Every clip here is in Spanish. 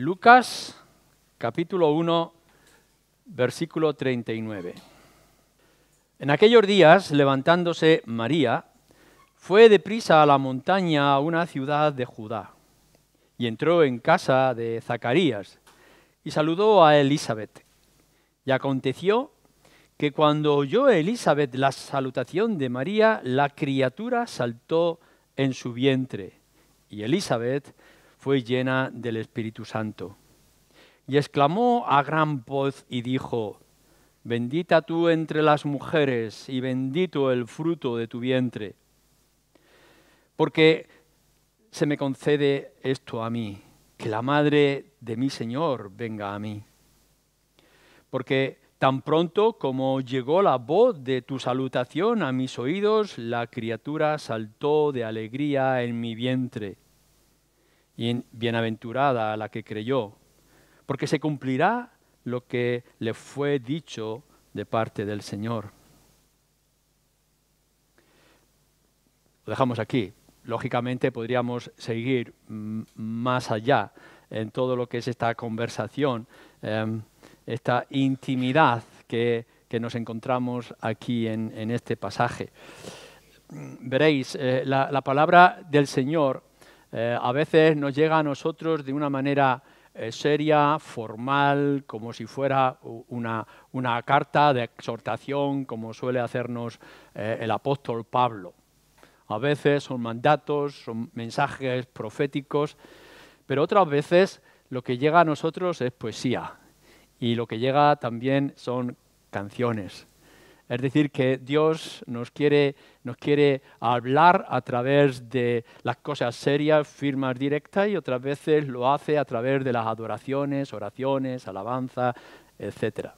Lucas, capítulo 1, versículo 39. En aquellos días, levantándose María, fue deprisa a la montaña a una ciudad de Judá, y entró en casa de Zacarías, y saludó a Elisabet. Y aconteció que cuando oyó Elisabet la salutación de María, la criatura saltó en su vientre, y Elisabet fue llena del Espíritu Santo. Y exclamó a gran voz y dijo: Bendita tú entre las mujeres, y bendito el fruto de tu vientre. Porque se me concede esto a mí, que la madre de mi Señor venga a mí. Porque tan pronto como llegó la voz de tu salutación a mis oídos, la criatura saltó de alegría en mi vientre. Y bienaventurada la que creyó, porque se cumplirá lo que le fue dicho de parte del Señor. Lo dejamos aquí. Lógicamente podríamos seguir más allá en todo lo que es esta conversación, esta intimidad que nos encontramos aquí en este pasaje. Veréis, la palabra del Señor a veces nos llega a nosotros de una manera seria, formal, como si fuera una carta de exhortación, como suele hacernos el apóstol Pablo. A veces son mandatos, son mensajes proféticos, pero otras veces lo que llega a nosotros es poesía y lo que llega también son canciones. Es decir, que Dios nos quiere hablar a través de las cosas serias, firmas directas, y otras veces lo hace a través de las adoraciones, oraciones, alabanza, etc.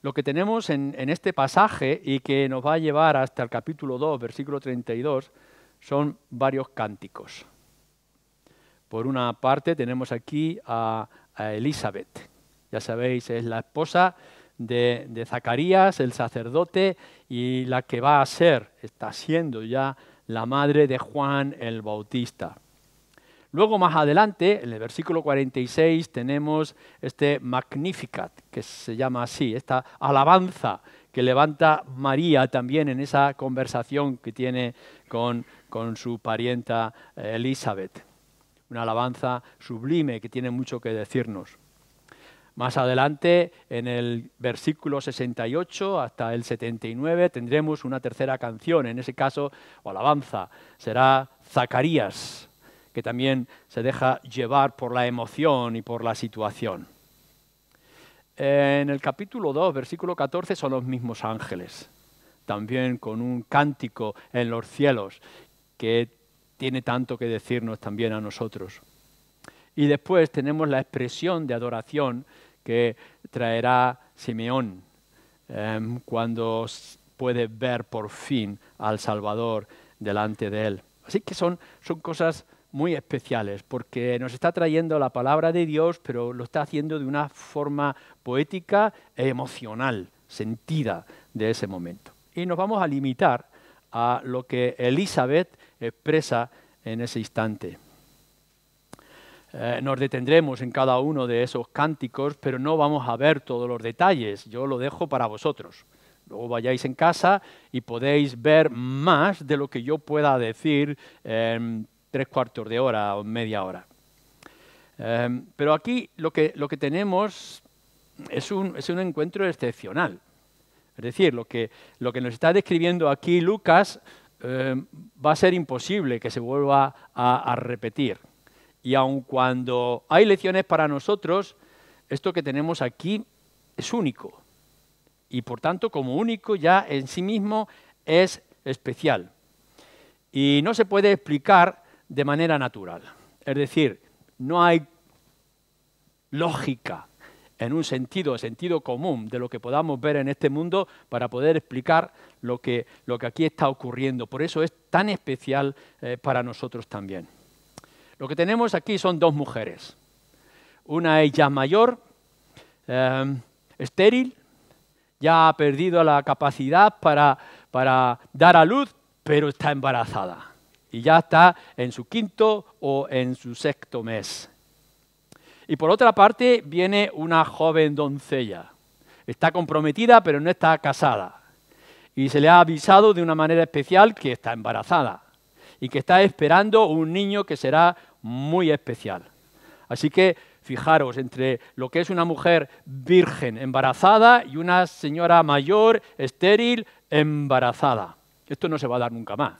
Lo que tenemos en este pasaje y que nos va a llevar hasta el capítulo 2, versículo 32, son varios cánticos. Por una parte tenemos aquí a Elisabet. Ya sabéis, es la esposa de Zacarías, el sacerdote, y la que va a ser, está siendo ya la madre de Juan el Bautista. Luego más adelante, en el versículo 46, tenemos este Magnificat, que se llama así, esta alabanza que levanta María también en esa conversación que tiene con su parienta Elisabet. Una alabanza sublime que tiene mucho que decirnos. Más adelante, en el versículo 68 hasta el 79, tendremos una tercera canción, en ese caso, o alabanza, será Zacarías, que también se deja llevar por la emoción y por la situación. En el capítulo 2, versículo 14, son los mismos ángeles, también con un cántico en los cielos, que tiene tanto que decirnos también a nosotros. Y después tenemos la expresión de adoración que traerá Simeón cuando puede ver por fin al Salvador delante de él. Así que son cosas muy especiales, porque nos está trayendo la palabra de Dios, pero lo está haciendo de una forma poética e emocional, sentida de ese momento. Y nos vamos a limitar a lo que Elisabet expresa en ese instante. Nos detendremos en cada uno de esos cánticos, pero no vamos a ver todos los detalles. Yo lo dejo para vosotros. Luego vayáis en casa y podéis ver más de lo que yo pueda decir en 3/4 de hora o media hora. Pero aquí lo que tenemos es un encuentro excepcional. Es decir, lo que nos está describiendo aquí Lucas va a ser imposible que se vuelva a repetir. Y aun cuando hay lecciones para nosotros, esto que tenemos aquí es único. Y por tanto, como único, ya en sí mismo es especial. Y no se puede explicar de manera natural. Es decir, no hay lógica en un sentido común de lo que podamos ver en este mundo para poder explicar lo que aquí está ocurriendo. Por eso es tan especial para nosotros también. Lo que tenemos aquí son dos mujeres. Una es ya mayor, estéril, ya ha perdido la capacidad para dar a luz, pero está embarazada. Y ya está en su 5º o en su 6º mes. Y por otra parte viene una joven doncella. Está comprometida, pero no está casada. Y se le ha avisado de una manera especial que está embarazada y que está esperando un niño que será muy especial. Así que fijaros entre lo que es una mujer virgen embarazada y una señora mayor, estéril, embarazada. Esto no se va a dar nunca más.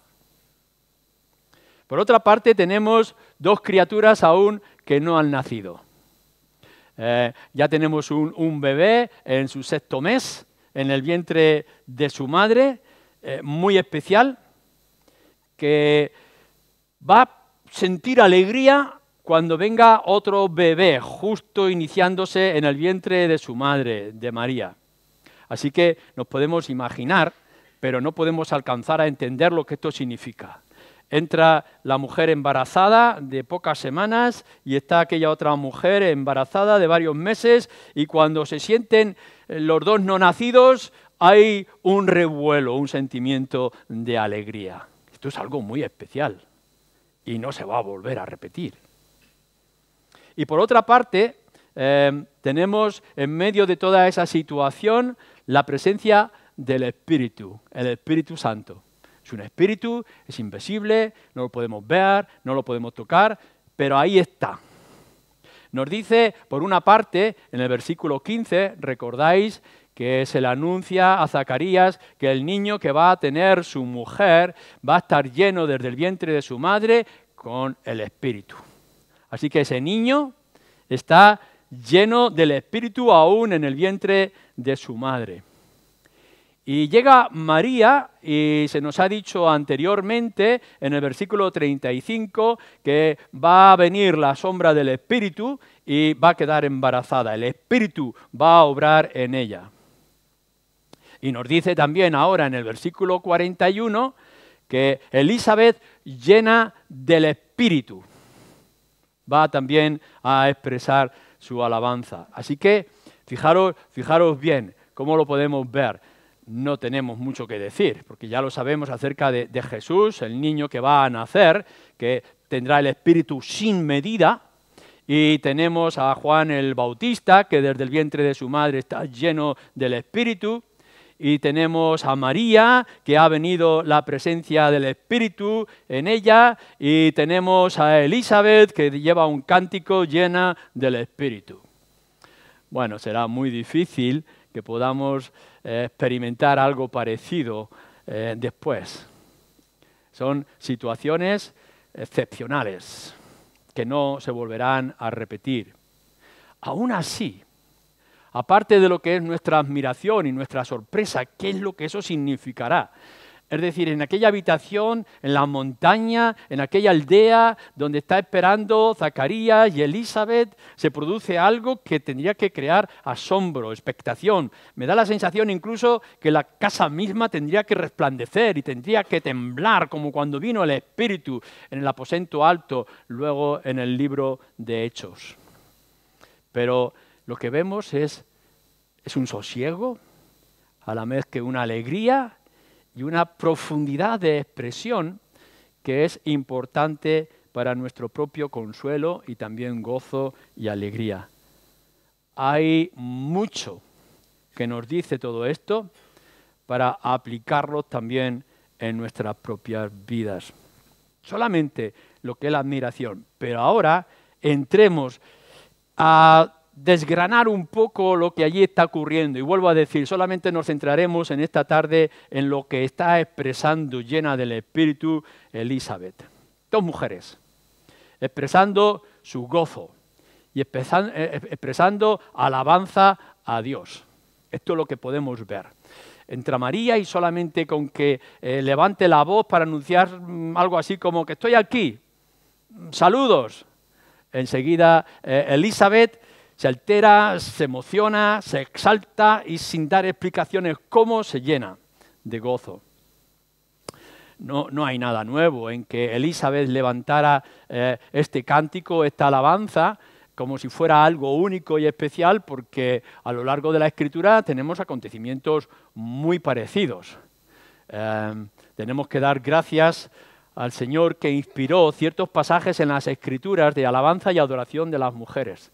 Por otra parte, tenemos dos criaturas aún que no han nacido. Ya tenemos un bebé en su 6º mes, en el vientre de su madre, muy especial, que va a sentir alegría cuando venga otro bebé, justo iniciándose en el vientre de su madre, de María. Así que nos podemos imaginar, pero no podemos alcanzar a entender lo que esto significa. Entra la mujer embarazada de pocas semanas y está aquella otra mujer embarazada de varios meses y cuando se sienten los dos no nacidos hay un revuelo, un sentimiento de alegría. Esto es algo muy especial y no se va a volver a repetir. Y por otra parte, tenemos en medio de toda esa situación la presencia del Espíritu, el Espíritu Santo. Es un espíritu, es invisible, no lo podemos ver, no lo podemos tocar, pero ahí está. Nos dice, por una parte, en el versículo 15, recordáis que se le anuncia a Zacarías que el niño que va a tener su mujer va a estar lleno desde el vientre de su madre con el Espíritu. Así que ese niño está lleno del Espíritu aún en el vientre de su madre. Y llega María, y se nos ha dicho anteriormente, en el versículo 35, que va a venir la sombra del Espíritu y va a quedar embarazada. El Espíritu va a obrar en ella. Y nos dice también ahora en el versículo 41 que Elizabeth, llena del Espíritu, va también a expresar su alabanza. Así que fijaros bien cómo lo podemos ver. No tenemos mucho que decir, porque ya lo sabemos acerca de Jesús, el niño que va a nacer, que tendrá el Espíritu sin medida, y tenemos a Juan el Bautista, que desde el vientre de su madre está lleno del Espíritu, y tenemos a María, que ha venido la presencia del Espíritu en ella, y tenemos a Elizabeth, que lleva un cántico llena del Espíritu. Bueno, será muy difícil que podamos experimentar algo parecido después. Son situaciones excepcionales que no se volverán a repetir. Aún así, aparte de lo que es nuestra admiración y nuestra sorpresa, ¿qué es lo que eso significará? Es decir, en aquella habitación, en la montaña, en aquella aldea donde está esperando Zacarías y Elizabeth, se produce algo que tendría que crear asombro, expectación. Me da la sensación incluso que la casa misma tendría que resplandecer y tendría que temblar, como cuando vino el Espíritu en el aposento alto, luego en el libro de Hechos. Pero lo que vemos es un sosiego, a la vez que una alegría y una profundidad de expresión que es importante para nuestro propio consuelo y también gozo y alegría. Hay mucho que nos dice todo esto para aplicarlo también en nuestras propias vidas. Solamente lo que es la admiración, pero ahora entremos a desgranar un poco lo que allí está ocurriendo. Y vuelvo a decir, solamente nos centraremos en esta tarde en lo que está expresando llena del Espíritu Elizabeth. Dos mujeres, expresando su gozo y expresando alabanza a Dios. Esto es lo que podemos ver. Entra María y solamente con que levante la voz para anunciar algo así como que estoy aquí, saludos. Enseguida Elizabeth se altera, se emociona, se exalta y sin dar explicaciones cómo se llena de gozo. No hay nada nuevo en que Elizabeth levantara este cántico, esta alabanza, como si fuera algo único y especial, porque a lo largo de la Escritura tenemos acontecimientos muy parecidos. Tenemos que dar gracias al Señor que inspiró ciertos pasajes en las Escrituras de alabanza y adoración de las mujeres.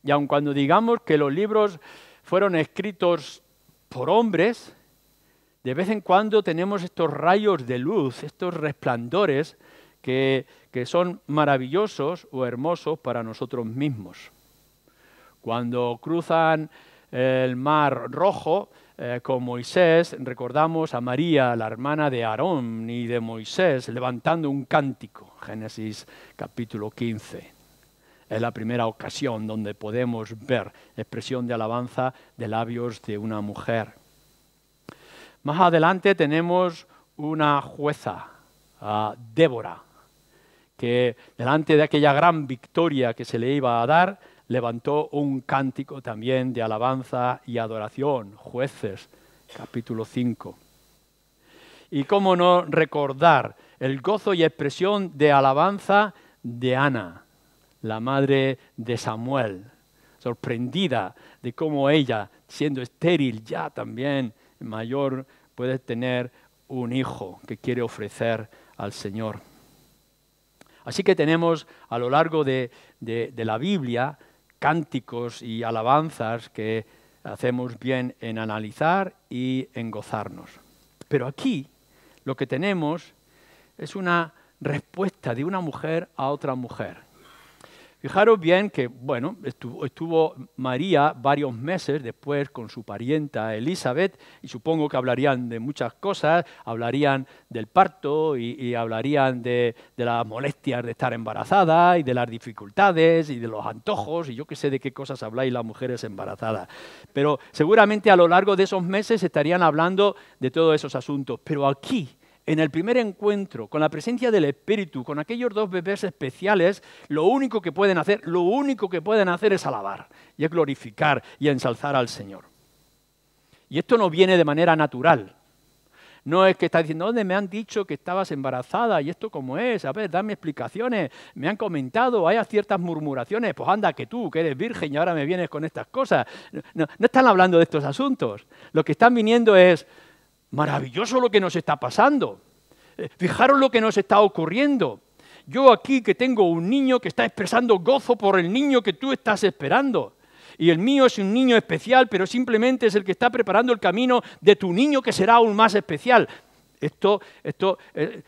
Y aun cuando digamos que los libros fueron escritos por hombres, de vez en cuando tenemos estos rayos de luz, estos resplandores que son maravillosos o hermosos para nosotros mismos. Cuando cruzan el Mar Rojo con Moisés, recordamos a María, la hermana de Aarón y de Moisés, levantando un cántico, Génesis capítulo 15. Es la primera ocasión donde podemos ver expresión de alabanza de labios de una mujer. Más adelante tenemos una jueza, Débora, que delante de aquella gran victoria que se le iba a dar, levantó un cántico también de alabanza y adoración, Jueces, capítulo 5. Y cómo no recordar el gozo y expresión de alabanza de Ana, la madre de Samuel, sorprendida de cómo ella, siendo estéril ya también mayor, puede tener un hijo que quiere ofrecer al Señor. Así que tenemos a lo largo de la Biblia cánticos y alabanzas que hacemos bien en analizar y en gozarnos. Pero aquí lo que tenemos es una respuesta de una mujer a otra mujer. Fijaros bien que, bueno, estuvo María varios meses después con su parienta Elizabeth y supongo que hablarían de muchas cosas, hablarían del parto y hablarían de las molestias de estar embarazada y de las dificultades y de los antojos y yo qué sé de qué cosas habláis las mujeres embarazadas. Pero seguramente a lo largo de esos meses estarían hablando de todos esos asuntos. Pero aquí, en el primer encuentro, con la presencia del Espíritu, con aquellos dos bebés especiales, lo único que pueden hacer es alabar y es glorificar y ensalzar al Señor. Y esto no viene de manera natural. No es que está diciendo, ¿dónde me han dicho que estabas embarazada? ¿Y esto cómo es? A ver, dame explicaciones. Me han comentado, hay ciertas murmuraciones. Pues anda, que tú, que eres virgen y ahora me vienes con estas cosas. No están hablando de estos asuntos. Lo que están viniendo es, maravilloso lo que nos está pasando. Fijaros lo que nos está ocurriendo. Yo aquí que tengo un niño que está expresando gozo por el niño que tú estás esperando. Y el mío es un niño especial, pero simplemente es el que está preparando el camino de tu niño que será aún más especial. Esto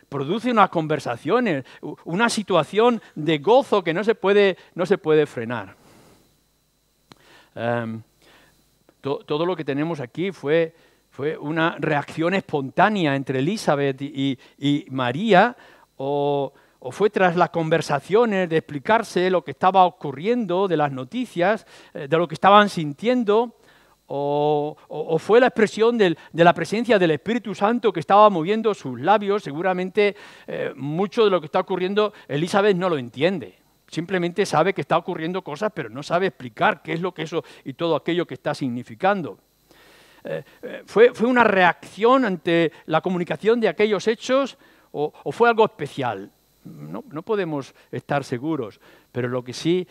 produce unas conversaciones, una situación de gozo que no se puede frenar. Todo lo que tenemos aquí fue una reacción espontánea entre Elizabeth y María, o fue tras las conversaciones de explicarse lo que estaba ocurriendo, de las noticias, de lo que estaban sintiendo, o fue la expresión de la presencia del Espíritu Santo que estaba moviendo sus labios. Seguramente mucho de lo que está ocurriendo Elizabeth no lo entiende. Simplemente sabe que está ocurriendo cosas, pero no sabe explicar qué es lo que eso y todo aquello que está significando. ¿Fue una reacción ante la comunicación de aquellos hechos o fue algo especial? No podemos estar seguros, pero lo que sí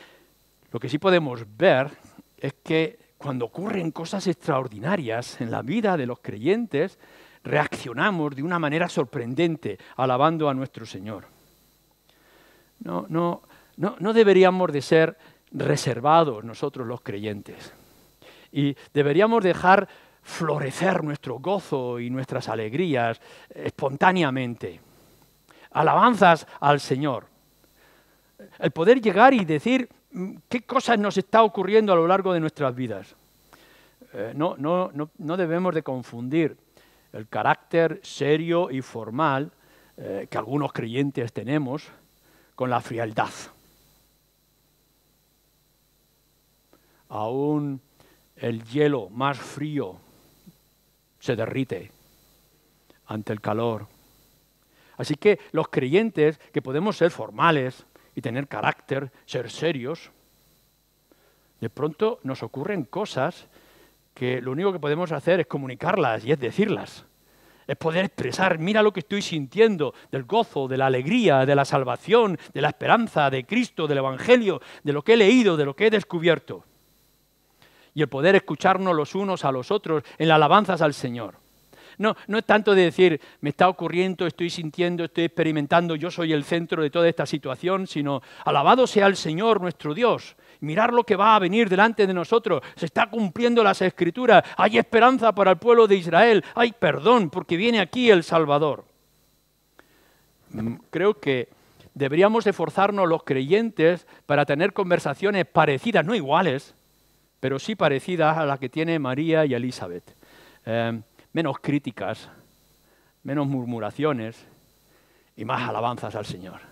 podemos ver es que cuando ocurren cosas extraordinarias en la vida de los creyentes, reaccionamos de una manera sorprendente, alabando a nuestro Señor. No deberíamos de ser reservados nosotros los creyentes y deberíamos dejar florecer nuestro gozo y nuestras alegrías espontáneamente. Alabanzas al Señor. El poder llegar y decir qué cosas nos está ocurriendo a lo largo de nuestras vidas. No debemos de confundir el carácter serio y formal que algunos creyentes tenemos con la frialdad. Aún el hielo más frío se derrite ante el calor. Así que los creyentes, que podemos ser formales y tener carácter, ser serios, de pronto nos ocurren cosas que lo único que podemos hacer es comunicarlas y es decirlas. Es poder expresar, mira lo que estoy sintiendo, del gozo, de la alegría, de la salvación, de la esperanza, de Cristo, del Evangelio, de lo que he leído, de lo que he descubierto. Y el poder escucharnos los unos a los otros en las alabanzas al Señor. no es tanto de decir, me está ocurriendo, estoy sintiendo, estoy experimentando, yo soy el centro de toda esta situación, sino alabado sea el Señor nuestro Dios. Mirar lo que va a venir delante de nosotros. Se está cumpliendo las Escrituras. Hay esperanza para el pueblo de Israel. Hay perdón porque viene aquí el Salvador. Creo que deberíamos esforzarnos los creyentes para tener conversaciones parecidas, no iguales, pero sí parecidas a las que tiene María y Elizabeth. Menos críticas, menos murmuraciones y más alabanzas al Señor.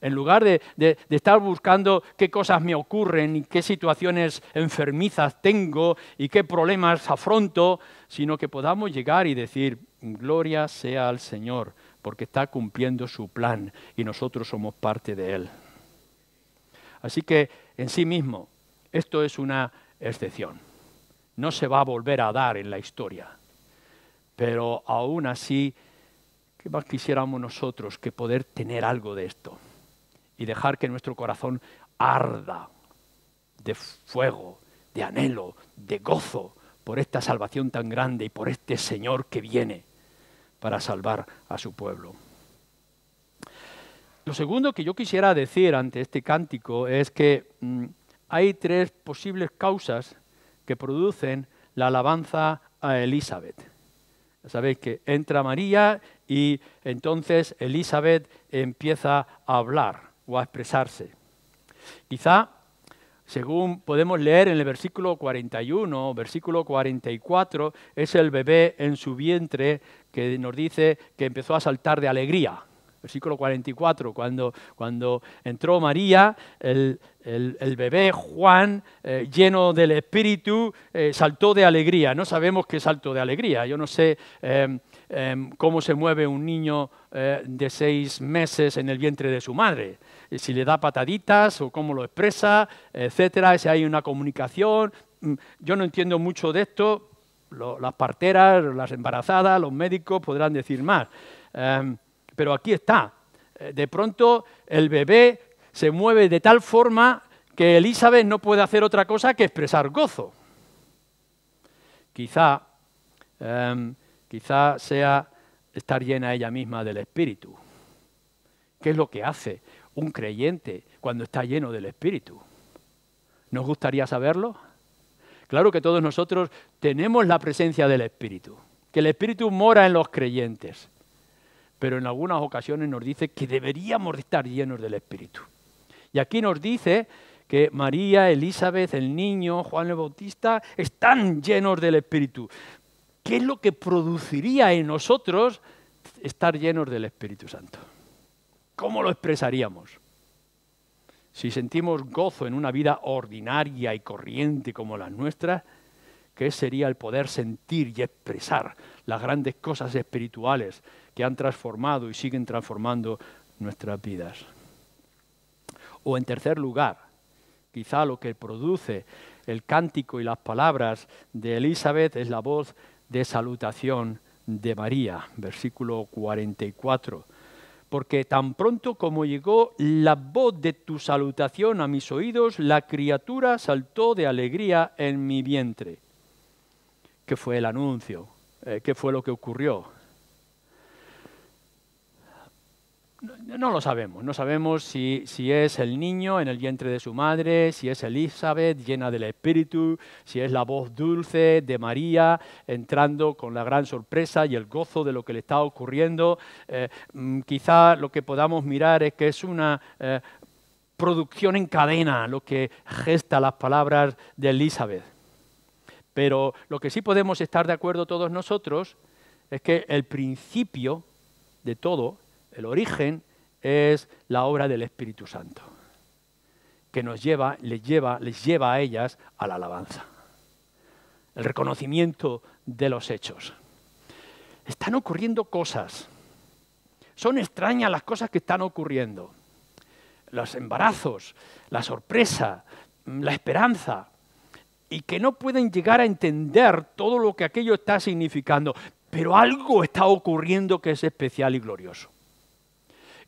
En lugar de estar buscando qué cosas me ocurren y qué situaciones enfermizas tengo y qué problemas afronto, sino que podamos llegar y decir, gloria sea al Señor, porque está cumpliendo su plan y nosotros somos parte de Él. Así que, en sí mismo, esto es una excepción. No se va a volver a dar en la historia. Pero aún así, ¿qué más quisiéramos nosotros que poder tener algo de esto? Y dejar que nuestro corazón arda de fuego, de anhelo, de gozo por esta salvación tan grande y por este Señor que viene para salvar a su pueblo. Lo segundo que yo quisiera decir ante este cántico es que hay tres posibles causas que producen la alabanza a Elizabeth. Ya sabéis que entra María y entonces Elizabeth empieza a hablar o a expresarse. Quizá, según podemos leer en el versículo 41, versículo 44, es el bebé en su vientre que nos dice que empezó a saltar de alegría. Versículo 44, cuando entró María, el bebé Juan, lleno del Espíritu, saltó de alegría. No sabemos qué salto de alegría. Yo no sé cómo se mueve un niño de 6 meses en el vientre de su madre. Si le da pataditas o cómo lo expresa, etcétera. Si hay una comunicación. Yo no entiendo mucho de esto. Las parteras, las embarazadas, los médicos podrán decir más. Pero aquí está. De pronto el bebé se mueve de tal forma que Elizabeth no puede hacer otra cosa que expresar gozo. Quizá sea estar llena ella misma del Espíritu. ¿Qué es lo que hace un creyente cuando está lleno del Espíritu? ¿Nos gustaría saberlo? Claro que todos nosotros tenemos la presencia del Espíritu, que el Espíritu mora en los creyentes. Pero en algunas ocasiones nos dice que deberíamos de estar llenos del Espíritu. Y aquí nos dice que María, Elizabeth, el niño, Juan el Bautista, están llenos del Espíritu. ¿Qué es lo que produciría en nosotros estar llenos del Espíritu Santo? ¿Cómo lo expresaríamos? Si sentimos gozo en una vida ordinaria y corriente como la nuestra, ¿qué sería el poder sentir y expresar las grandes cosas espirituales que han transformado y siguen transformando nuestras vidas? O en tercer lugar, quizá lo que produce el cántico y las palabras de Elizabeth es la voz de salutación de María, versículo 44. Porque tan pronto como llegó la voz de tu salutación a mis oídos, la criatura saltó de alegría en mi vientre. ¿Qué fue el anuncio? ¿Qué fue lo que ocurrió? No lo sabemos. No sabemos si es el niño en el vientre de su madre, si es Elizabeth llena del Espíritu, si es la voz dulce de María entrando con la gran sorpresa y el gozo de lo que le está ocurriendo. Quizá lo que podamos mirar es que es una producción en cadena lo que gesta las palabras de Elizabeth. Pero lo que sí podemos estar de acuerdo todos nosotros es que el principio de todo, el origen, es la obra del Espíritu Santo, que les lleva a ellas a la alabanza, el reconocimiento de los hechos. Están ocurriendo cosas, son extrañas las cosas que están ocurriendo, los embarazos, la sorpresa, la esperanza, y que no pueden llegar a entender todo lo que aquello está significando, pero algo está ocurriendo que es especial y glorioso.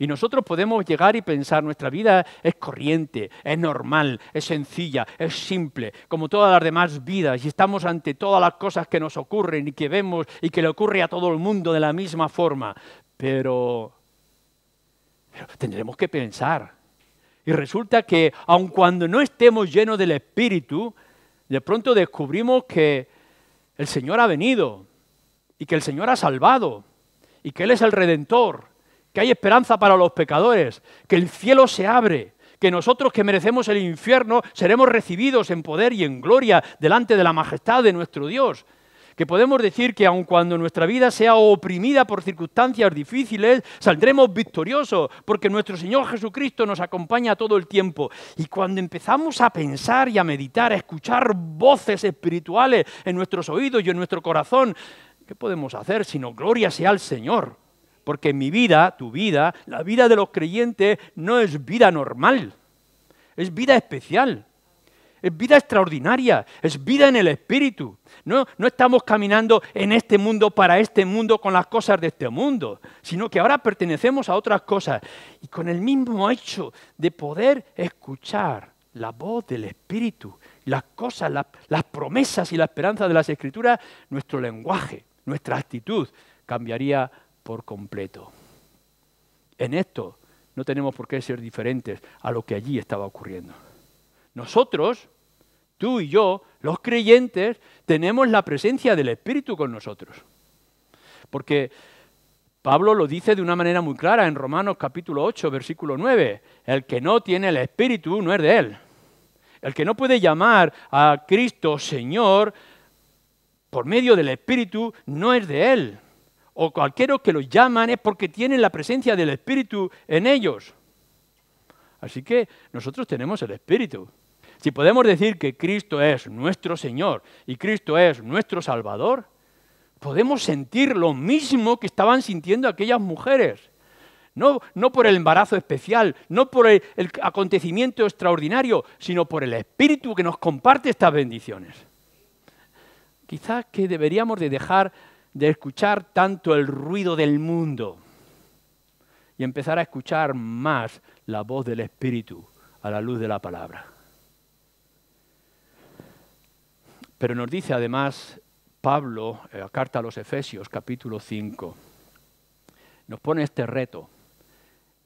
Y nosotros podemos llegar y pensar, nuestra vida es corriente, es normal, es sencilla, es simple, como todas las demás vidas, y estamos ante todas las cosas que nos ocurren y que vemos y que le ocurre a todo el mundo de la misma forma. Pero tendremos que pensar. Y resulta que, aun cuando no estemos llenos del Espíritu, de pronto descubrimos que el Señor ha venido y que el Señor ha salvado y que Él es el Redentor, que hay esperanza para los pecadores, que el cielo se abre, que nosotros que merecemos el infierno seremos recibidos en poder y en gloria delante de la majestad de nuestro Dios. Que podemos decir que aun cuando nuestra vida sea oprimida por circunstancias difíciles, saldremos victoriosos, porque nuestro Señor Jesucristo nos acompaña todo el tiempo. Y cuando empezamos a pensar y a meditar, a escuchar voces espirituales en nuestros oídos y en nuestro corazón, ¿qué podemos hacer sino gloria sea al Señor? Porque mi vida, tu vida, la vida de los creyentes no es vida normal, es vida especial. Es vida extraordinaria, es vida en el Espíritu. No estamos caminando en este mundo para este mundo con las cosas de este mundo, sino que ahora pertenecemos a otras cosas. Y con el mismo hecho de poder escuchar la voz del Espíritu, las cosas, las promesas y la esperanza de las Escrituras, nuestro lenguaje, nuestra actitud cambiaría por completo. En esto no tenemos por qué ser diferentes a lo que allí estaba ocurriendo. Nosotros, tú y yo, los creyentes, tenemos la presencia del Espíritu con nosotros. Porque Pablo lo dice de una manera muy clara en Romanos capítulo 8, versículo 9. El que no tiene el Espíritu no es de él. El que no puede llamar a Cristo Señor por medio del Espíritu no es de él. O cualquiera que los llaman es porque tienen la presencia del Espíritu en ellos. Así que nosotros tenemos el Espíritu. Si podemos decir que Cristo es nuestro Señor y Cristo es nuestro Salvador, podemos sentir lo mismo que estaban sintiendo aquellas mujeres. No por el embarazo especial, no por el acontecimiento extraordinario, sino por el Espíritu que nos comparte estas bendiciones. Quizás que deberíamos de dejar de escuchar tanto el ruido del mundo y empezar a escuchar más la voz del Espíritu a la luz de la palabra. Pero nos dice además Pablo, en la carta a los Efesios, capítulo 5, nos pone este reto,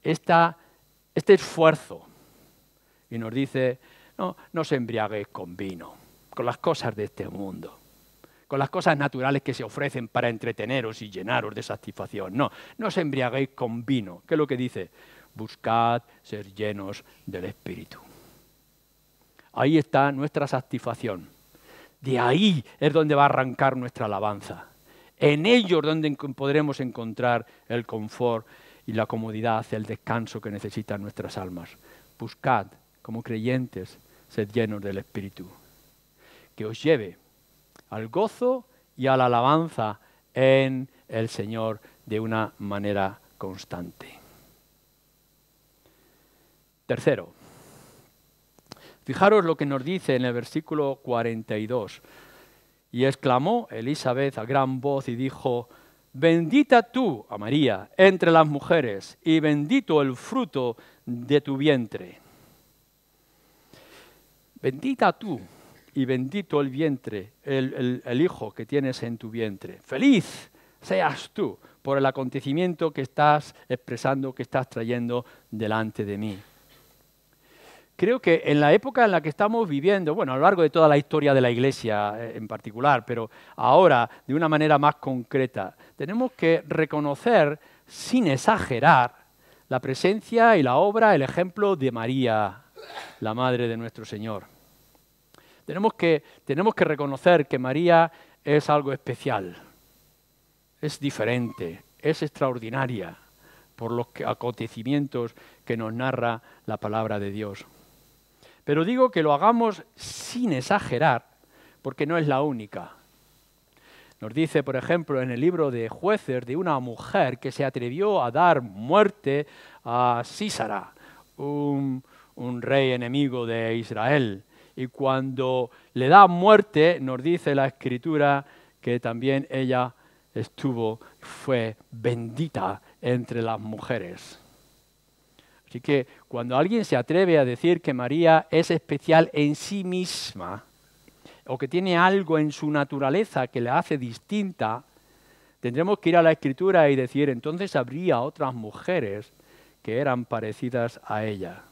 este esfuerzo, y nos dice, no os embriaguéis con vino, con las cosas de este mundo, con las cosas naturales que se ofrecen para entreteneros y llenaros de satisfacción. No os embriaguéis con vino. ¿Qué es lo que dice? Buscad ser llenos del Espíritu. Ahí está nuestra satisfacción. De ahí es donde va a arrancar nuestra alabanza. En ello es donde podremos encontrar el confort y la comodidad, el descanso que necesitan nuestras almas. Buscad, como creyentes, sed llenos del Espíritu, que os lleve al gozo y a la alabanza en el Señor de una manera constante. Tercero, fijaros lo que nos dice en el versículo 42. Y exclamó Elisabet a gran voz y dijo, bendita tú, a María, entre las mujeres, y bendito el fruto de tu vientre. Bendita tú, y bendito el vientre, el hijo que tienes en tu vientre. Feliz seas tú por el acontecimiento que estás expresando, que estás trayendo delante de mí. Creo que en la época en la que estamos viviendo, bueno, a lo largo de toda la historia de la Iglesia en particular, pero ahora de una manera más concreta, tenemos que reconocer, sin exagerar, la presencia y la obra, el ejemplo de María, la Madre de nuestro Señor. Tenemos que reconocer que María es algo especial, es diferente, es extraordinaria por los acontecimientos que nos narra la palabra de Dios. Pero digo que lo hagamos sin exagerar, porque no es la única. Nos dice, por ejemplo, en el libro de Jueces, de una mujer que se atrevió a dar muerte a Sísara, un rey enemigo de Israel. Y cuando le da muerte, nos dice la Escritura que también ella fue bendita entre las mujeres. Así que cuando alguien se atreve a decir que María es especial en sí misma, o que tiene algo en su naturaleza que la hace distinta, tendremos que ir a la Escritura y decir, entonces habría otras mujeres que eran parecidas a ella.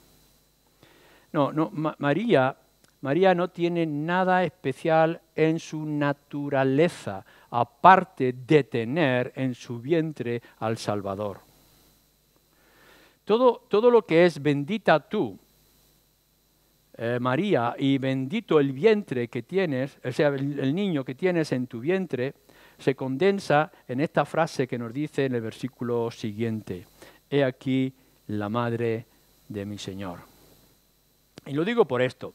María no tiene nada especial en su naturaleza, aparte de tener en su vientre al Salvador. Todo lo que es bendita tú, María, y bendito el vientre que tienes, o sea, el niño que tienes en tu vientre, se condensa en esta frase que nos dice en el versículo siguiente: he aquí la madre de mi Señor. Y lo digo por esto,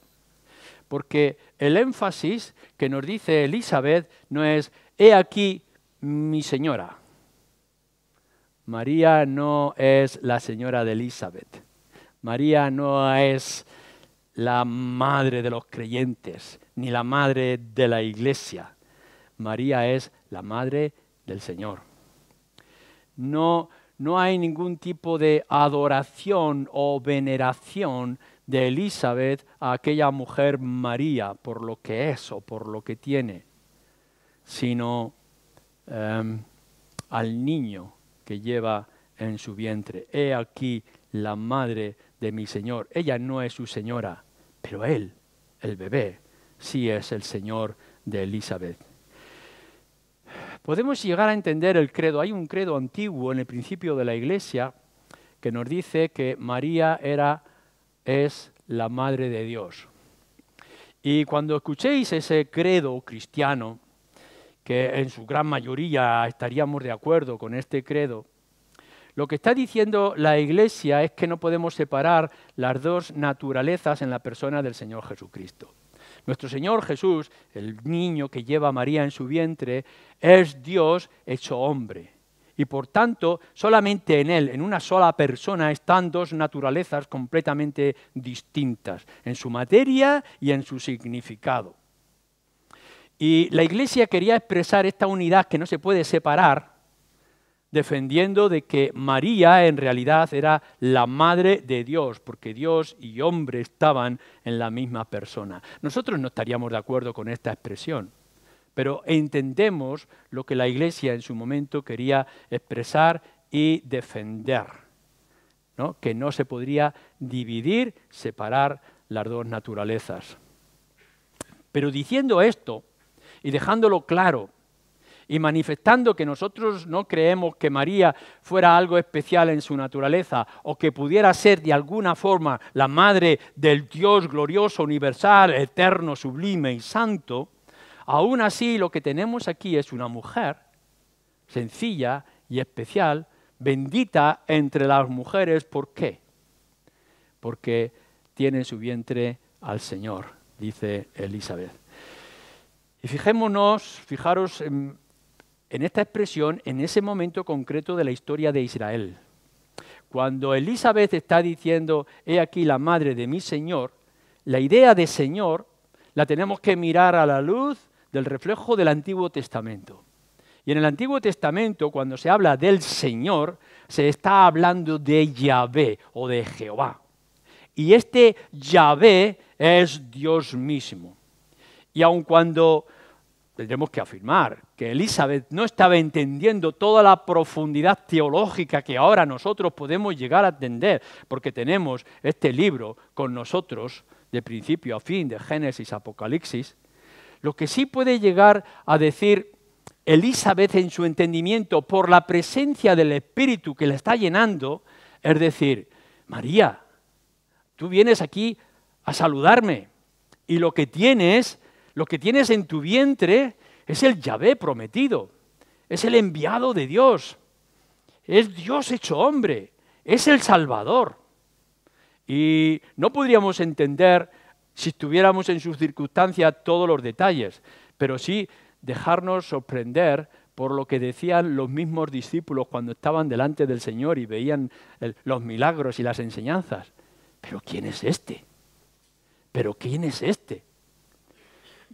porque el énfasis que nos dice Elizabeth no es he aquí mi señora. María no es la señora de Elizabeth. María no es la madre de los creyentes, ni la madre de la iglesia. María es la madre del Señor. No hay ningún tipo de adoración o veneración de Elizabeth a aquella mujer María por lo que es o por lo que tiene, sino al niño que lleva en su vientre. He aquí la madre de mi Señor. Ella no es su señora, pero él, el bebé, sí es el Señor de Elizabeth. Podemos llegar a entender el credo. Hay un credo antiguo en el principio de la Iglesia que nos dice que María es la Madre de Dios. Y cuando escuchéis ese credo cristiano, que en su gran mayoría estaríamos de acuerdo con este credo, lo que está diciendo la Iglesia es que no podemos separar las dos naturalezas en la persona del Señor Jesucristo. Nuestro Señor Jesús, el niño que lleva a María en su vientre, es Dios hecho hombre. Y por tanto, solamente en Él, en una sola persona, están dos naturalezas completamente distintas, en su materia y en su significado. Y la Iglesia quería expresar esta unidad que no se puede separar, defendiendo de que María en realidad era la madre de Dios, porque Dios y hombre estaban en la misma persona. Nosotros no estaríamos de acuerdo con esta expresión, pero entendemos lo que la Iglesia en su momento quería expresar y defender, ¿no? Que no se podría dividir, separar las dos naturalezas. Pero diciendo esto y dejándolo claro, y manifestando que nosotros no creemos que María fuera algo especial en su naturaleza o que pudiera ser de alguna forma la madre del Dios glorioso, universal, eterno, sublime y santo, aún así lo que tenemos aquí es una mujer sencilla y especial, bendita entre las mujeres. ¿Por qué? Porque tiene en su vientre al Señor, dice Elizabeth. Y fijaros en esta expresión, en ese momento concreto de la historia de Israel. Cuando Elizabeth está diciendo, he aquí la madre de mi Señor, la idea de Señor la tenemos que mirar a la luz del reflejo del Antiguo Testamento. Y en el Antiguo Testamento, cuando se habla del Señor, se está hablando de Yahvé o de Jehová. Y este Yahvé es Dios mismo. Y aun cuando tendremos que afirmar que Elizabeth no estaba entendiendo toda la profundidad teológica que ahora nosotros podemos llegar a entender, porque tenemos este libro con nosotros de principio a fin, de Génesis a Apocalipsis, lo que sí puede llegar a decir Elizabeth en su entendimiento por la presencia del Espíritu que la está llenando, es decir, María, tú vienes aquí a saludarme y lo que tienes en tu vientre es el Yahvé prometido, es el enviado de Dios, es Dios hecho hombre, es el Salvador. Y no podríamos entender, si estuviéramos en sus circunstancias, todos los detalles, pero sí dejarnos sorprender por lo que decían los mismos discípulos cuando estaban delante del Señor y veían los milagros y las enseñanzas. ¿Pero quién es este? ¿Pero quién es este?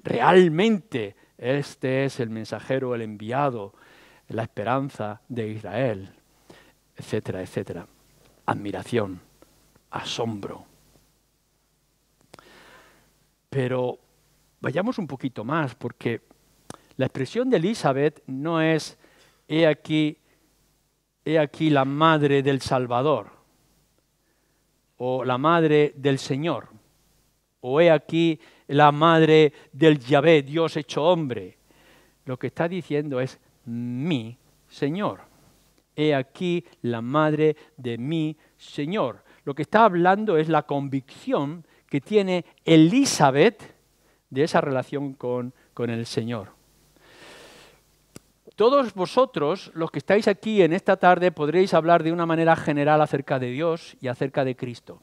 Realmente este es el mensajero, el enviado, la esperanza de Israel, etcétera, etcétera. Admiración, asombro. Pero vayamos un poquito más, porque la expresión de Elizabeth no es he aquí la madre del Salvador, o la madre del Señor, o he aquí la madre del Yahvé, Dios hecho hombre. Lo que está diciendo es mi Señor. He aquí la madre de mi Señor. Lo que está hablando es la convicción que tiene Elizabeth de esa relación con el Señor. Todos vosotros, los que estáis aquí en esta tarde, podréis hablar de una manera general acerca de Dios y acerca de Cristo.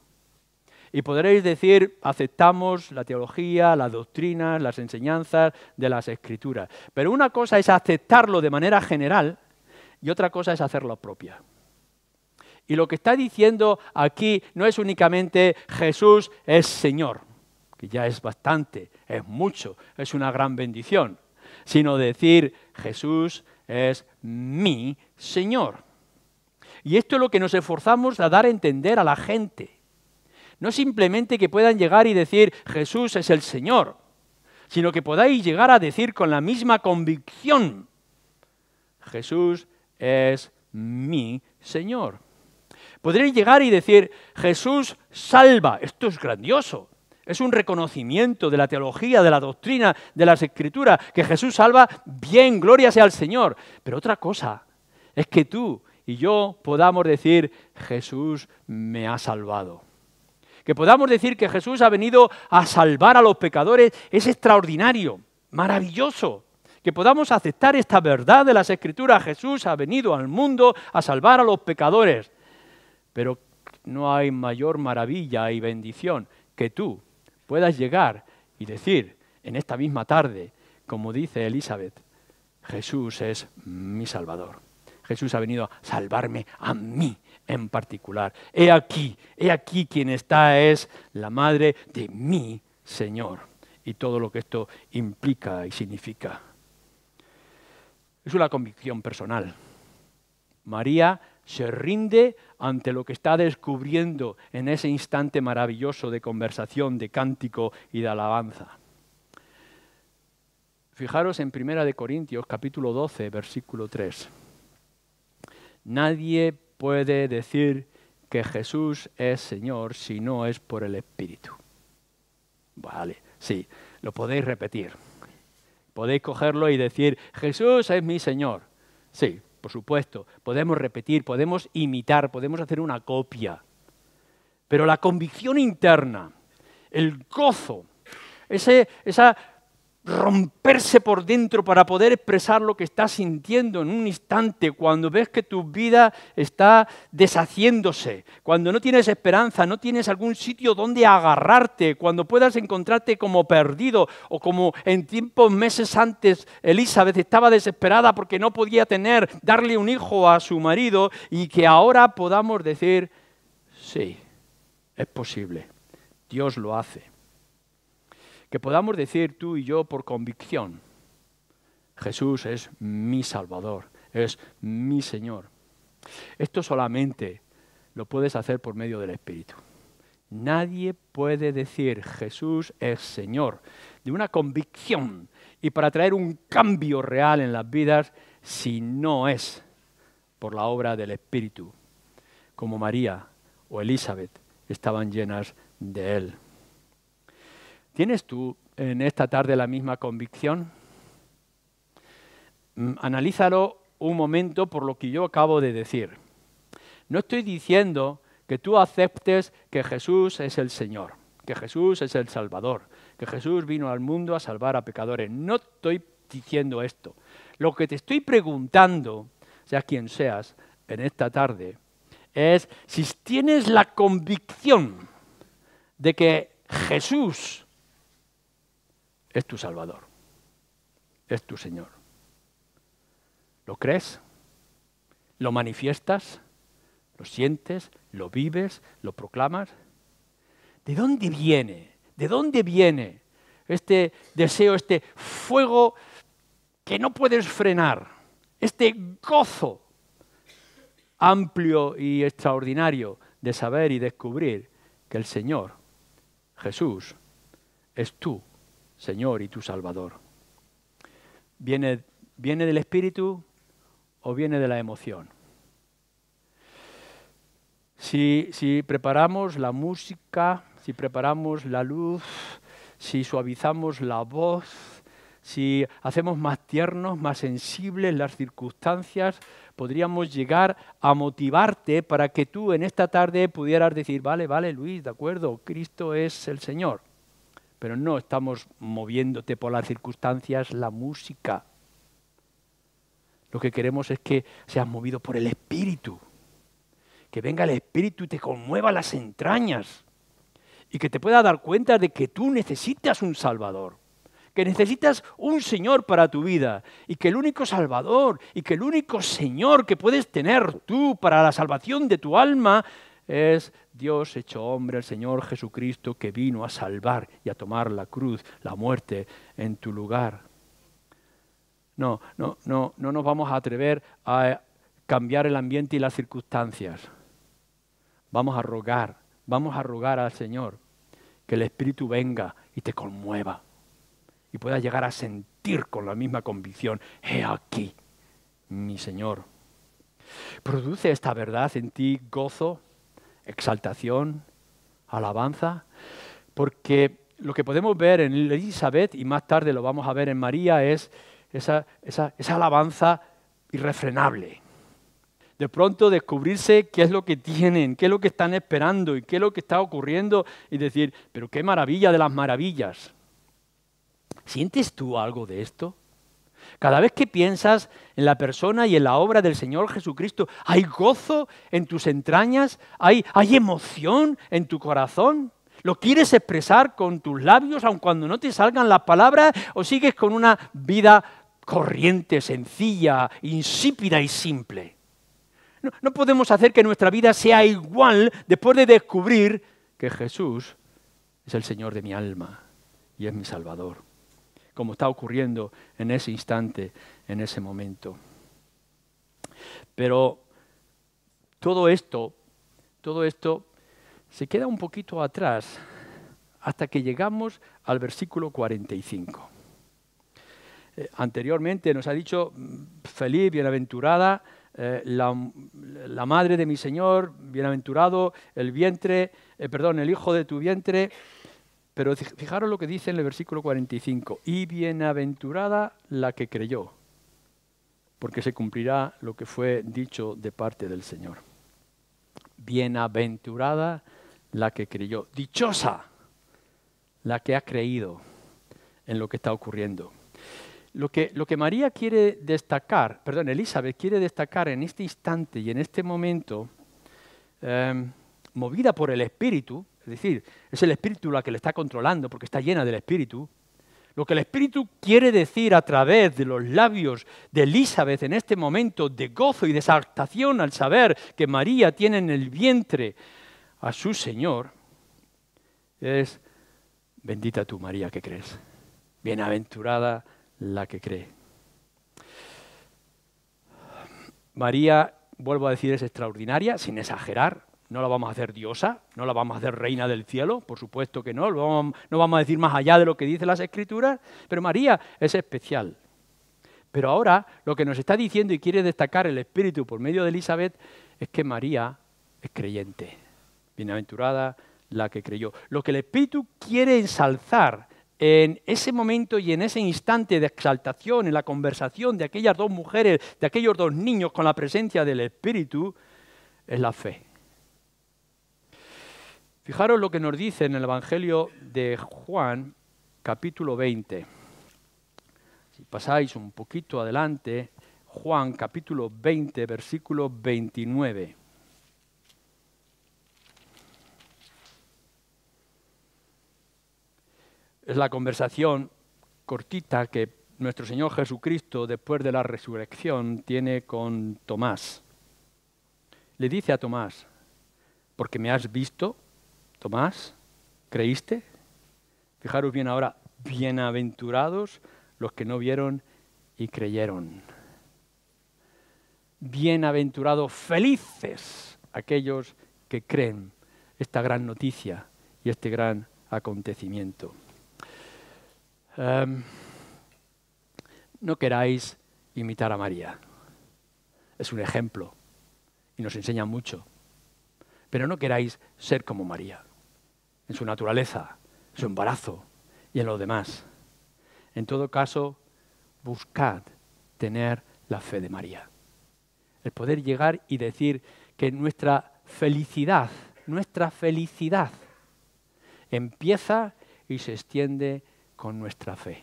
Y podréis decir, aceptamos la teología, las doctrinas, las enseñanzas de las Escrituras. Pero una cosa es aceptarlo de manera general y otra cosa es hacerlo propia. Y lo que está diciendo aquí no es únicamente Jesús es Señor, que ya es bastante, es mucho, es una gran bendición, sino decir Jesús es mi Señor. Y esto es lo que nos esforzamos a dar a entender a la gente. No simplemente que puedan llegar y decir Jesús es el Señor, sino que podáis llegar a decir con la misma convicción Jesús es mi Señor. Podréis llegar y decir Jesús salva. Esto es grandioso. Es un reconocimiento de la teología, de la doctrina, de las Escrituras, que Jesús salva, bien, gloria sea al Señor. Pero otra cosa es que tú y yo podamos decir Jesús me ha salvado. Que podamos decir que Jesús ha venido a salvar a los pecadores es extraordinario, maravilloso. Que podamos aceptar esta verdad de las Escrituras. Jesús ha venido al mundo a salvar a los pecadores. Pero no hay mayor maravilla y bendición que tú puedas llegar y decir en esta misma tarde, como dice Elizabeth, Jesús es mi Salvador. Jesús ha venido a salvarme a mí en particular. He aquí quien está es la madre de mi Señor. Y todo lo que esto implica y significa. Es una convicción personal. María se rinde ante lo que está descubriendo en ese instante maravilloso de conversación, de cántico y de alabanza. Fijaros en 1 Corintios capítulo 12, versículo 3. Nadie puede decir que Jesús es Señor si no es por el Espíritu. Vale, sí, lo podéis repetir. Podéis cogerlo y decir, Jesús es mi Señor. Sí, por supuesto, podemos repetir, podemos imitar, podemos hacer una copia. Pero la convicción interna, el gozo, esa romperse por dentro para poder expresar lo que estás sintiendo en un instante, cuando ves que tu vida está deshaciéndose, cuando no tienes esperanza, no tienes algún sitio donde agarrarte, cuando puedas encontrarte como perdido o como en tiempos meses antes Elizabeth estaba desesperada porque no podía darle un hijo a su marido y que ahora podamos decir, sí, es posible, Dios lo hace. Que podamos decir tú y yo por convicción, Jesús es mi Salvador, es mi Señor. Esto solamente lo puedes hacer por medio del Espíritu. Nadie puede decir Jesús es Señor de una convicción y para traer un cambio real en las vidas si no es por la obra del Espíritu, como María o Elizabeth estaban llenas de Él. ¿Tienes tú en esta tarde la misma convicción? Analízalo un momento por lo que yo acabo de decir. No estoy diciendo que tú aceptes que Jesús es el Señor, que Jesús es el Salvador, que Jesús vino al mundo a salvar a pecadores. No estoy diciendo esto. Lo que te estoy preguntando, sea quien seas, en esta tarde, es si tienes la convicción de que Jesús es tu Salvador, es tu Señor. ¿Lo crees? ¿Lo manifiestas? ¿Lo sientes? ¿Lo vives? ¿Lo proclamas? ¿De dónde viene? ¿De dónde viene este deseo, este fuego que no puedes frenar? Este gozo amplio y extraordinario de saber y descubrir que el Señor, Jesús, es tu Señor y tu Salvador. ¿Viene del Espíritu o viene de la emoción? Si preparamos la música, si preparamos la luz, si suavizamos la voz, si hacemos más tiernos, más sensibles las circunstancias, podríamos llegar a motivarte para que tú en esta tarde pudieras decir, vale, Luis, de acuerdo, Cristo es el Señor. Pero no estamos moviéndote por las circunstancias, la música. Lo que queremos es que seas movido por el Espíritu. Que venga el Espíritu y te conmueva las entrañas. Y que te pueda dar cuenta de que tú necesitas un Salvador. Que necesitas un Señor para tu vida. Y que el único Salvador y que el único Señor que puedes tener tú para la salvación de tu alma es Dios hecho hombre, el Señor Jesucristo, que vino a salvar y a tomar la cruz, la muerte en tu lugar. No nos vamos a atrever a cambiar el ambiente y las circunstancias. Vamos a rogar al Señor que el Espíritu venga y te conmueva y puedas llegar a sentir con la misma convicción, he aquí, mi Señor. ¿Produce esta verdad en ti gozo, exaltación, alabanza? Porque lo que podemos ver en Elizabeth, y más tarde lo vamos a ver en María, es esa alabanza irrefrenable. De pronto descubrirse qué es lo que tienen, qué es lo que están esperando y qué es lo que está ocurriendo y decir, pero qué maravilla de las maravillas. ¿Sientes tú algo de esto? Cada vez que piensas en la persona y en la obra del Señor Jesucristo, ¿hay gozo en tus entrañas? ¿Hay emoción en tu corazón? ¿Lo quieres expresar con tus labios aun cuando no te salgan las palabras? ¿O sigues con una vida corriente, sencilla, insípida y simple? No podemos hacer que nuestra vida sea igual después de descubrir que Jesús es el Señor de mi alma y es mi Salvador, como está ocurriendo en ese instante, en ese momento. Pero todo esto se queda un poquito atrás hasta que llegamos al versículo 45. Anteriormente nos ha dicho, feliz, bienaventurada, la madre de mi Señor, bienaventurado el hijo de tu vientre. Pero fijaros lo que dice en el versículo 45. Y bienaventurada la que creyó, porque se cumplirá lo que fue dicho de parte del Señor. Bienaventurada la que creyó. Dichosa la que ha creído en lo que está ocurriendo. Lo que María quiere destacar, Elizabeth quiere destacar en este instante y en este momento, movida por el Espíritu, es decir, es el Espíritu la que le está controlando porque está llena del Espíritu. Lo que el Espíritu quiere decir a través de los labios de Elizabeth en este momento de gozo y de exaltación al saber que María tiene en el vientre a su Señor, es bendita tú, María, que crees. Bienaventurada la que cree. María, vuelvo a decir, es extraordinaria, sin exagerar. No la vamos a hacer diosa, no la vamos a hacer reina del cielo, por supuesto que no. No vamos a decir más allá de lo que dicen las Escrituras, pero María es especial. Pero ahora lo que nos está diciendo y quiere destacar el Espíritu por medio de Elizabeth es que María es creyente. Bienaventurada la que creyó. Lo que el Espíritu quiere ensalzar en ese momento y en ese instante de exaltación, en la conversación de aquellas dos mujeres, de aquellos dos niños con la presencia del Espíritu, es la fe. Fijaros lo que nos dice en el Evangelio de Juan, capítulo 20. Si pasáis un poquito adelante, Juan, capítulo 20, versículo 29. Es la conversación cortita que nuestro Señor Jesucristo, después de la resurrección, tiene con Tomás. Le dice a Tomás, porque me has visto, Tomás, ¿creíste? Fijaros bien ahora, bienaventurados los que no vieron y creyeron. Bienaventurados, felices aquellos que creen esta gran noticia y este gran acontecimiento. No queráis imitar a María. Es un ejemplo y nos enseña mucho. Pero no queráis ser como María, en su naturaleza, en su embarazo y en lo demás. En todo caso, buscad tener la fe de María. El poder llegar y decir que nuestra felicidad empieza y se extiende con nuestra fe.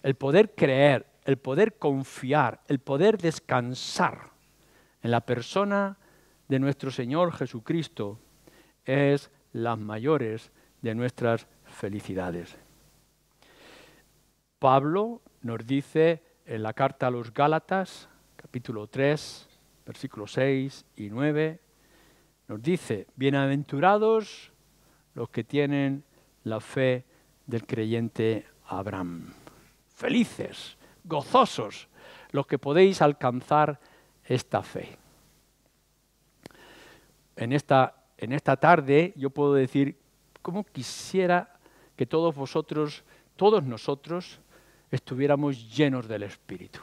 El poder creer, el poder confiar, el poder descansar en la persona de nuestro Señor Jesucristo es las mayores de nuestras felicidades. Pablo nos dice en la carta a los Gálatas, capítulo 3, versículos 6 y 9, nos dice: bienaventurados los que tienen la fe del creyente Abraham. Felices, gozosos, los que podéis alcanzar esta fe. En esta tarde yo puedo decir cómo quisiera que todos vosotros, todos nosotros, estuviéramos llenos del Espíritu.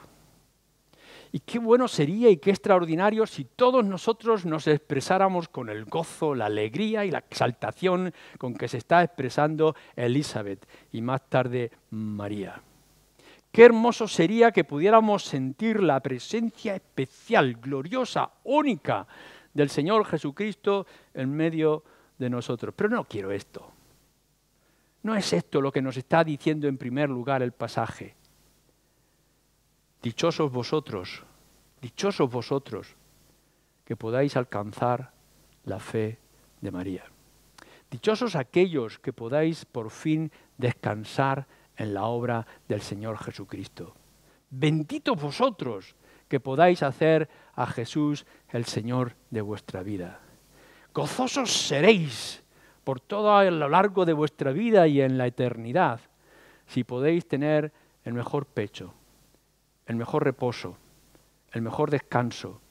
Y qué bueno sería y qué extraordinario si todos nosotros nos expresáramos con el gozo, la alegría y la exaltación con que se está expresando Elizabeth y más tarde María. Qué hermoso sería que pudiéramos sentir la presencia especial, gloriosa, única del Señor Jesucristo en medio de nosotros. Pero no quiero esto. No es esto lo que nos está diciendo en primer lugar el pasaje. Dichosos vosotros que podáis alcanzar la fe de María. Dichosos aquellos que podáis por fin descansar en la obra del Señor Jesucristo. Benditos vosotros que podáis hacer a Jesús el Señor de vuestra vida. Gozosos seréis por todo a lo largo de vuestra vida y en la eternidad, si podéis tener el mejor pecho, el mejor reposo, el mejor descanso,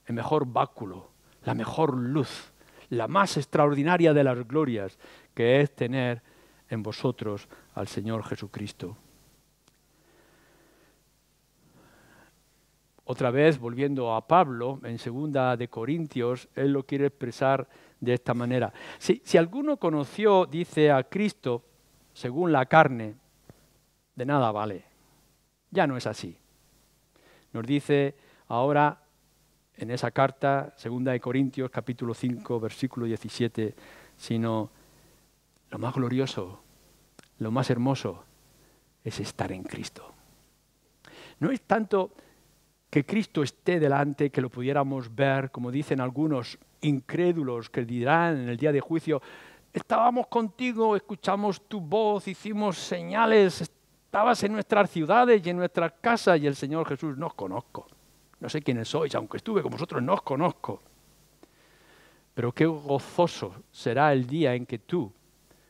el mejor báculo, la mejor luz, la más extraordinaria de las glorias, que es tener en vosotros al Señor Jesucristo. Otra vez, volviendo a Pablo, en 2 de Corintios, él lo quiere expresar de esta manera. Si alguno conoció, dice, a Cristo según la carne, de nada vale. Ya no es así. Nos dice ahora en esa carta, 2 de Corintios, capítulo 5, versículo 17, sino lo más glorioso, lo más hermoso, es estar en Cristo. No es tanto que Cristo esté delante, que lo pudiéramos ver, como dicen algunos incrédulos que dirán en el día de juicio: estábamos contigo, escuchamos tu voz, hicimos señales, estabas en nuestras ciudades y en nuestras casas. Y el Señor Jesús: no os conozco, no sé quiénes sois, aunque estuve con vosotros, no os conozco. Pero qué gozoso será el día en que tú,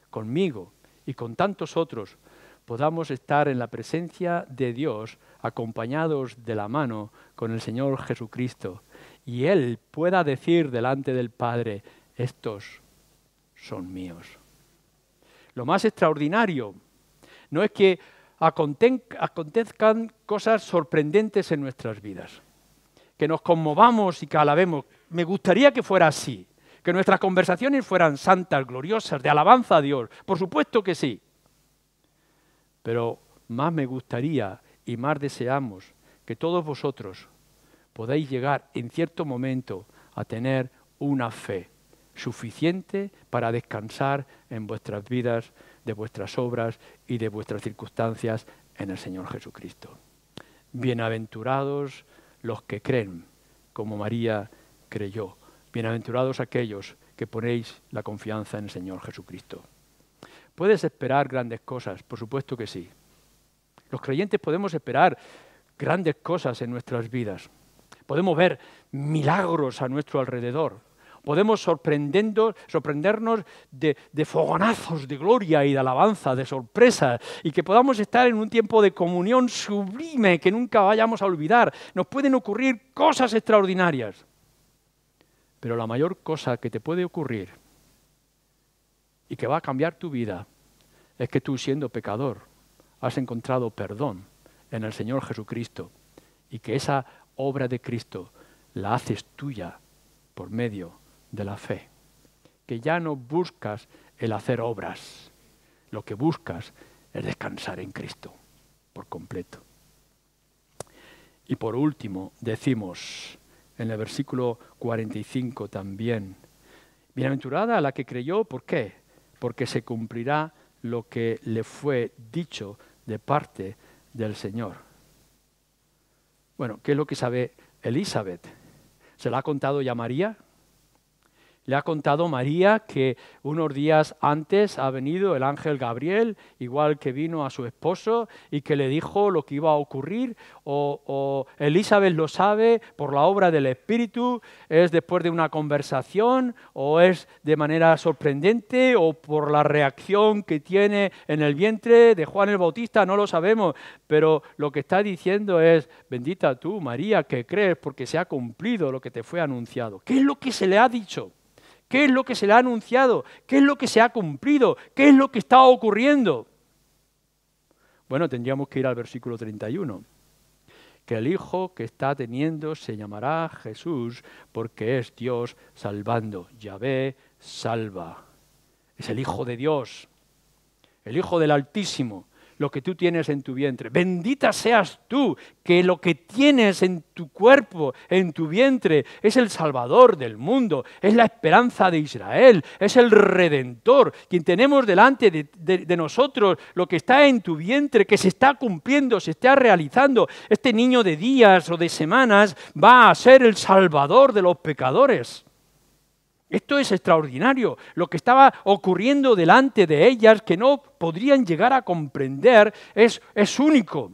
conmigo y con tantos otros, podamos estar en la presencia de Dios, acompañados de la mano con el Señor Jesucristo, y Él pueda decir delante del Padre: estos son míos. Lo más extraordinario no es que acontezcan cosas sorprendentes en nuestras vidas, que nos conmovamos y que alabemos. Me gustaría que fuera así, que nuestras conversaciones fueran santas, gloriosas, de alabanza a Dios. Por supuesto que sí. Pero más me gustaría y más deseamos que todos vosotros podáis llegar en cierto momento a tener una fe suficiente para descansar en vuestras vidas, de vuestras obras y de vuestras circunstancias en el Señor Jesucristo. Bienaventurados los que creen, como María creyó. Bienaventurados aquellos que ponéis la confianza en el Señor Jesucristo. ¿Puedes esperar grandes cosas? Por supuesto que sí. Los creyentes podemos esperar grandes cosas en nuestras vidas. Podemos ver milagros a nuestro alrededor. Podemos sorprendernos de fogonazos de gloria y de alabanza, de sorpresa, y que podamos estar en un tiempo de comunión sublime que nunca vayamos a olvidar. Nos pueden ocurrir cosas extraordinarias. Pero la mayor cosa que te puede ocurrir y que va a cambiar tu vida es que tú, siendo pecador, has encontrado perdón en el Señor Jesucristo y que esa obra de Cristo la haces tuya por medio de la fe. Que ya no buscas el hacer obras, lo que buscas es descansar en Cristo por completo. Y por último, decimos en el versículo 45 también, bienaventurada la que creyó, ¿por qué? Porque se cumplirá lo que le fue dicho de parte del Señor. Bueno, ¿qué es lo que sabe Elizabeth? ¿Se la ha contado ya María? Le ha contado María que unos días antes ha venido el ángel Gabriel, igual que vino a su esposo, y que le dijo lo que iba a ocurrir, o Elizabeth lo sabe por la obra del Espíritu, es después de una conversación, o es de manera sorprendente, o por la reacción que tiene en el vientre de Juan el Bautista, no lo sabemos, pero lo que está diciendo es, bendita tú, María, que crees porque se ha cumplido lo que te fue anunciado. ¿Qué es lo que se le ha dicho? ¿Qué es lo que se le ha anunciado? ¿Qué es lo que se ha cumplido? ¿Qué es lo que está ocurriendo? Bueno, tendríamos que ir al versículo 31. Que el Hijo que está teniendo se llamará Jesús porque es Dios salvando. Yahvé salva. Es el Hijo de Dios, el Hijo del Altísimo, lo que tú tienes en tu vientre. Bendita seas tú, que lo que tienes en tu cuerpo, en tu vientre, es el Salvador del mundo, es la esperanza de Israel, es el Redentor, quien tenemos delante de nosotros, lo que está en tu vientre, que se está cumpliendo, se está realizando. Este niño de días o de semanas va a ser el Salvador de los pecadores. Esto es extraordinario, lo que estaba ocurriendo delante de ellas, que no podrían llegar a comprender, es único.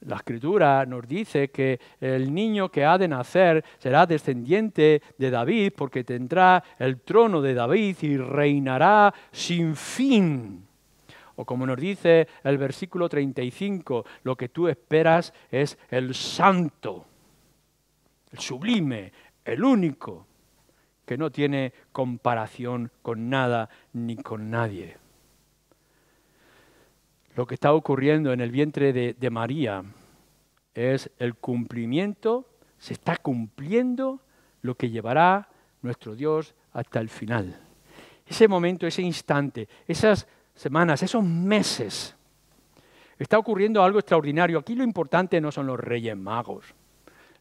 La Escritura nos dice que el niño que ha de nacer será descendiente de David, porque tendrá el trono de David y reinará sin fin. O como nos dice el versículo 35, lo que tú esperas es el santo, el sublime, el único, que no tiene comparación con nada ni con nadie. Lo que está ocurriendo en el vientre de María es el cumplimiento, se está cumpliendo lo que llevará nuestro Dios hasta el final. Ese momento, ese instante, esas semanas, esos meses, está ocurriendo algo extraordinario. Aquí lo importante no son los Reyes Magos.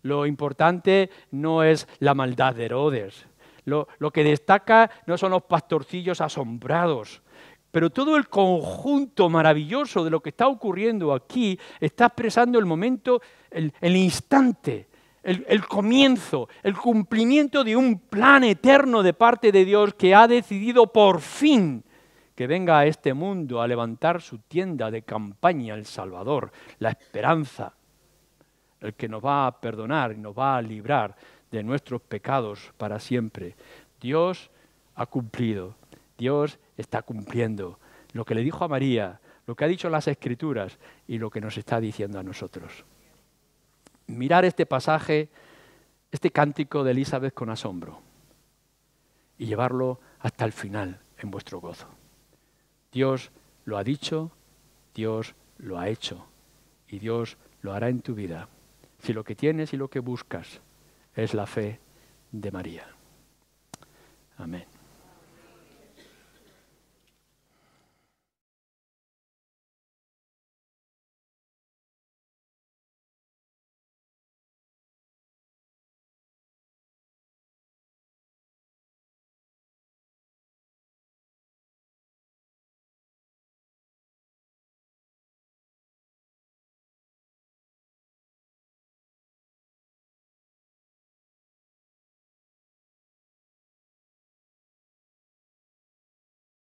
Lo importante no es la maldad de Herodes. Lo que destaca no son los pastorcillos asombrados, pero todo el conjunto maravilloso de lo que está ocurriendo aquí está expresando el momento, el instante, el comienzo, el cumplimiento de un plan eterno de parte de Dios que ha decidido por fin que venga a este mundo a levantar su tienda de campaña, el Salvador, la esperanza, el que nos va a perdonar y nos va a librar de nuestros pecados para siempre. Dios ha cumplido, Dios está cumpliendo lo que le dijo a María, lo que ha dicho en las Escrituras y lo que nos está diciendo a nosotros. Mirar este pasaje, este cántico de Elizabeth con asombro y llevarlo hasta el final en vuestro gozo. Dios lo ha dicho, Dios lo ha hecho y Dios lo hará en tu vida si lo que tienes y lo que buscas es la fe de María. Amén.